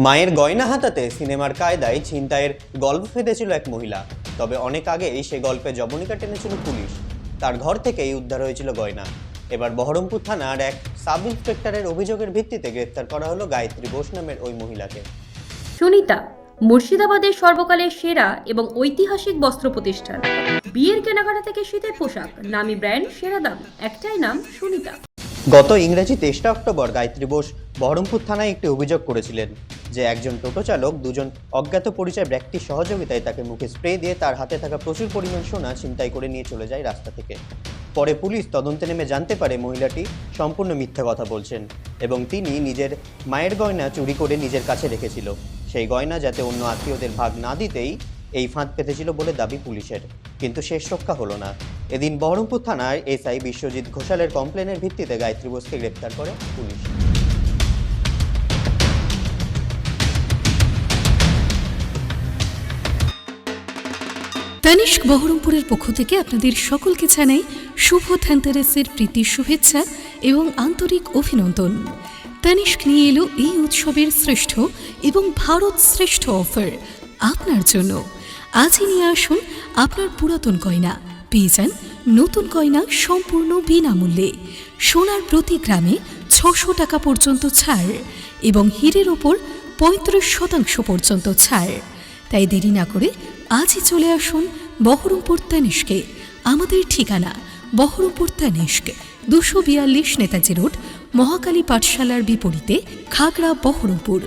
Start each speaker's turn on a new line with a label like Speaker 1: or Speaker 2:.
Speaker 1: মায়ের গয়না হাতাতে সিনেমার কায়দায় ছিনতাইয়ের গল্প ফেঁদেছিল এক মহিলা। তবে অনেক আগেই সে গল্পে জবনিকা টেনেছিল পুলিশ। তার ঘর থেকেই উদ্ধার হয়েছিল গয়না। এবার বহরমপুর থানার এক সাব ইন্সপেক্টরের অভিযোগের ভিত্তিতে গ্রেফতার করা হলো গায়ত্রী বোস নামের ওই মহিলাকে।
Speaker 2: সুনিতা মুর্শিদাবাদের সর্বকালের সেরা এবং ঐতিহাসিক বস্ত্র প্রতিষ্ঠান। বিয়ের কেনাকাটা থেকে শীতের পোশাক, নামি ব্র্যান্ড, সেরা দাম, একটাই নাম সুনিতা।
Speaker 1: গত ইংরেজি 23 অক্টোবর গায়ত্রী বোস বহরমপুর থানায় একটি অভিযোগ করেছিলেন যে একজন টোটো চালক দুজন অজ্ঞাত পরিচয় ব্যক্তির সহযোগিতায় তাকে মুখে স্প্রে দিয়ে তার হাতে থাকা প্রচুর পরিমাণ সোনা ছিনতাই করে নিয়ে চলে যায় রাস্তা থেকে। পরে পুলিশ তদন্তে নেমে জানতে পারে মহিলাটি সম্পূর্ণ মিথ্যা কথা বলছেন এবং তিনি নিজের মায়ের গয়না চুরি করে নিজের কাছে রেখেছিল। সেই গয়না যাতে অন্য আত্মীয়দের ভাগ না দিতেই এই ফাঁদ পেতেছিল বলে দাবি পুলিশের, কিন্তু শেষ রক্ষা হলো না। এদিন বহরমপুর থানার এসআই বিশ্বজিৎ ঘোষালের কমপ্লেনের ভিত্তিতে গায়ত্রী বোসকে গ্রেপ্তার করে পুলিশ।
Speaker 3: তানিস্ক বহরমপুরের পক্ষ থেকে আপনাদের সকলকে জানাই শুভ ধনতেরাসের প্রীতি শুভেচ্ছা এবং আন্তরিক অভিনন্দন। তানিস্ক নিয়ে এলো এই উৎসবের শ্রেষ্ঠ এবং ভারত শ্রেষ্ঠ অফার আপনার জন্য। আজই নিয়ে আসুন আপনার পুরাতন গয়না, পেয়ে যান নতুন গয়না সম্পূর্ণ বিনামূল্যে। সোনার প্রতি গ্রামে 600 টাকা পর্যন্ত ছাড় এবং হীরের ওপর 35% পর্যন্ত ছাড়। তাই দেরি না করে আজই চলে আসুন বহরমপুর তানিস্কে। আমাদের ঠিকানা বহরমপুর তানিস্ক, 242 নেতাজি রোড, মহাকালী পাঠশালার বিপরীতে, খাগড়া, বহরমপুর।